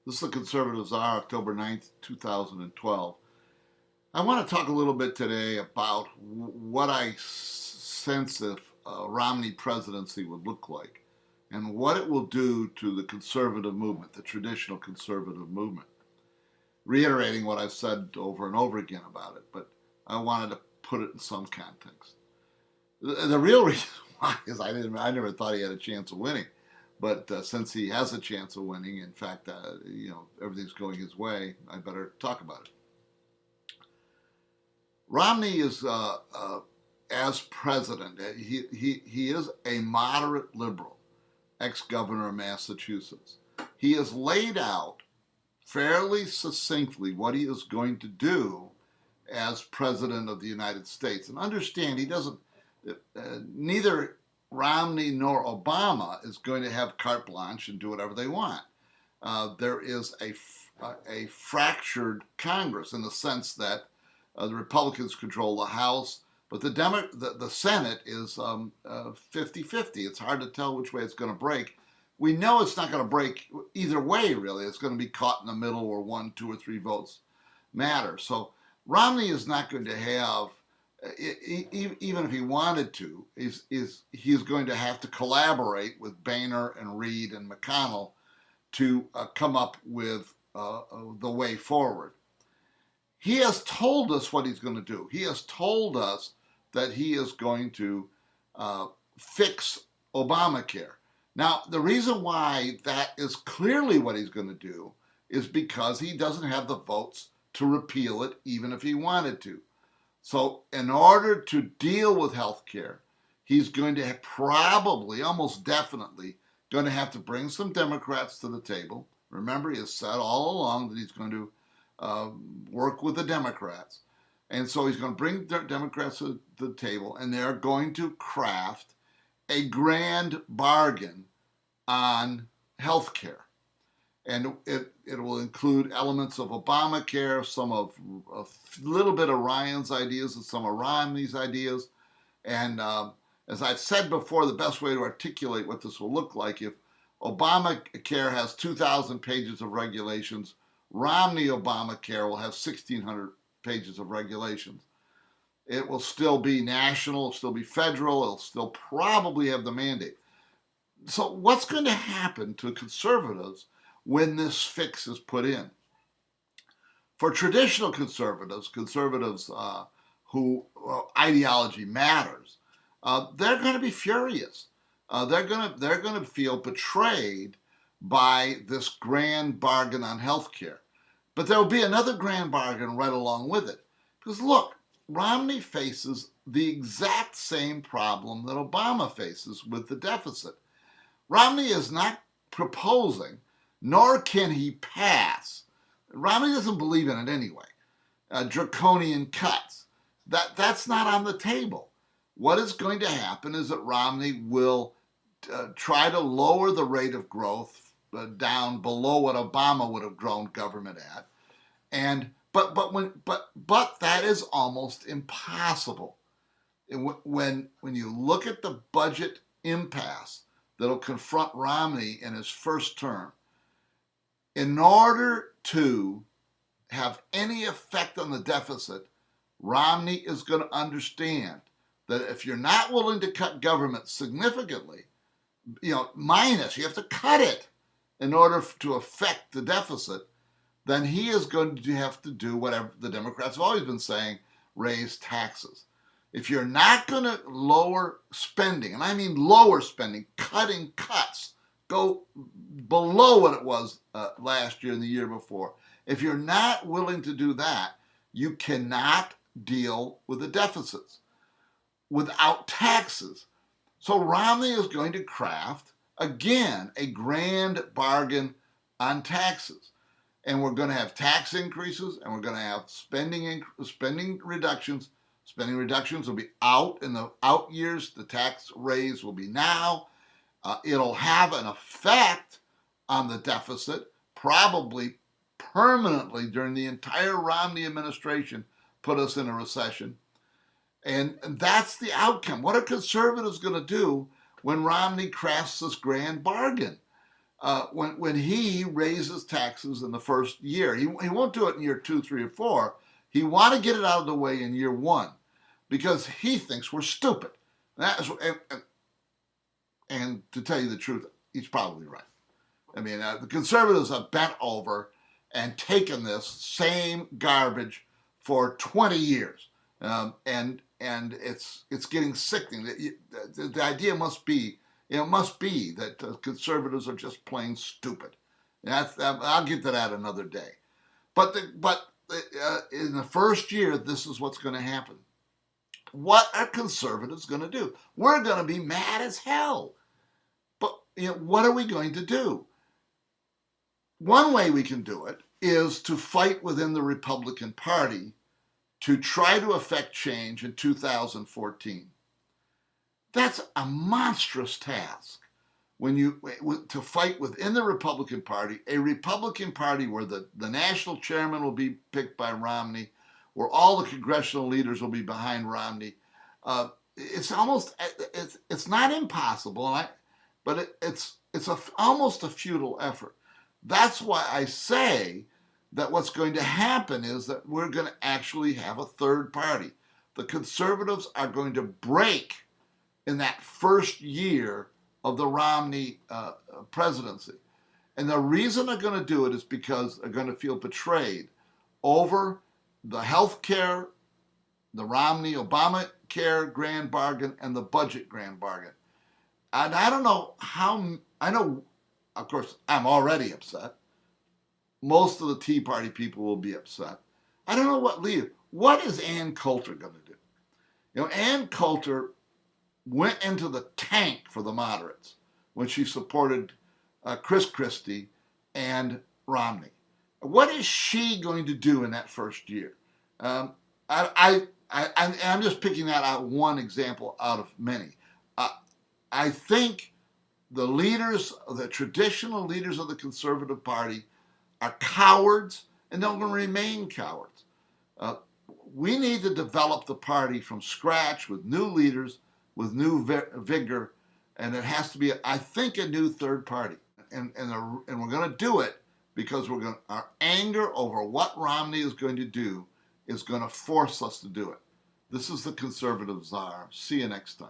This is the Conservatives Are, October 9th, 2012. I want to talk a little bit today about what I sense if a Romney presidency would look like and what it will do to the conservative movement, the traditional conservative movement. Reiterating what I've said over and over again about it, but I wanted to put it in some context. The real reason why is I never thought he had a chance of winning. But since he has a chance of winning, in fact, everything's going his way, I better talk about it. Romney is, as president, he is a moderate liberal, ex-governor of Massachusetts. He has laid out fairly succinctly what he is going to do as president of the United States. And understand, he doesn't, neither Romney nor Obama is going to have carte blanche and do whatever they want. There is a fractured Congress in the sense that the Republicans control the House, but the Senate is 50-50. It's hard to tell which way it's going to break. We know it's not going to break either way, really. It's going to be caught in the middle where 1, 2, or 3 votes matter. So Romney is not going to have, even if he wanted to, he's going to have to collaborate with Boehner and Reid and McConnell to come up with the way forward. He has told us what he's going to do. He has told us that he is going to fix Obamacare. Now, the reason why that is clearly what he's going to do is because he doesn't have the votes to repeal it, even if he wanted to. So in order to deal with health care, he's going to probably, almost definitely, going to have to bring some Democrats to the table. Remember, he has said all along that he's going to work with the Democrats. And so he's going to bring Democrats to the table, and they're going to craft a grand bargain on health care. And it will include elements of Obamacare, some of a little bit of Ryan's ideas and some of Romney's ideas. And as I've said before, the best way to articulate what this will look like, if Obamacare has 2,000 pages of regulations, Romney-Obamacare will have 1,600 pages of regulations. It will still be national, it'll still be federal, it'll still probably have the mandate. So what's going to happen to conservatives when this fix is put in? For traditional conservatives who ideology matters, they're going to be furious. They're going to feel betrayed by this grand bargain on health care. But there will be another grand bargain right along with it. Because look, Romney faces the exact same problem that Obama faces with the deficit. Romney is not proposing, nor can he pass. Romney doesn't believe in it anyway. Draconian cuts. That's not on the table. What is going to happen is that Romney will try to lower the rate of growth down below what Obama would have grown government at, but that is almost impossible. When you look at the budget impasse that'll confront Romney in his first term, in order to have any effect on the deficit, Romney is going to understand that if you're not willing to cut government significantly, you have to cut it in order to affect the deficit, then he is going to have to do whatever the Democrats have always been saying, raise taxes. If you're not going to lower spending, and I mean lower spending, cutting cuts, go below what it was last year and the year before. If you're not willing to do that, you cannot deal with the deficits without taxes. So Romney is going to craft, again, a grand bargain on taxes. And we're going to have tax increases, and we're going to have spending reductions. Spending reductions will be out in the out years. The tax raise will be now. It'll have an effect on the deficit, probably permanently during the entire Romney administration, put us in a recession. And that's the outcome. What are conservatives going to do when Romney crafts this grand bargain? when he raises taxes in the first year. He won't do it in year 2, 3, or 4. He want to get it out of the way in year 1 because he thinks we're stupid. And to tell you the truth, he's probably right. I mean, the conservatives have bent over and taken this same garbage for 20 years, and it's getting sickening. The idea must be, that conservatives are just plain stupid. I'll get to that another day. But in the first year, this is what's going to happen. What are conservatives going to do? We're going to be mad as hell. But what are we going to do? One way we can do it is to fight within the Republican Party to try to affect change in 2014. That's a monstrous task. To fight within the Republican Party, a Republican Party where the national chairman will be picked by Romney, where all the congressional leaders will be behind Romney. It's not impossible, but it's almost a futile effort. That's why I say that what's going to happen is that we're going to actually have a third party. The conservatives are going to break in that first year of the Romney presidency. And the reason they're going to do it is because they're going to feel betrayed over the health care, the Romney-Obamacare grand bargain, and the budget grand bargain. And I don't know of course, I'm already upset. Most of the Tea Party people will be upset. I don't know what is Ann Coulter going to do? Ann Coulter went into the tank for the moderates when she supported Chris Christie and Romney. What is she going to do in that first year? I'm just picking that out one example out of many. I think the traditional leaders of the Conservative Party are cowards, and they're going to remain cowards. We need to develop the party from scratch with new leaders, with new vigor, and it has to be, I think, a new third party. And we're going to do it because our anger over what Romney is going to do is going to force us to do it. This is the Conservative Czar. See you next time.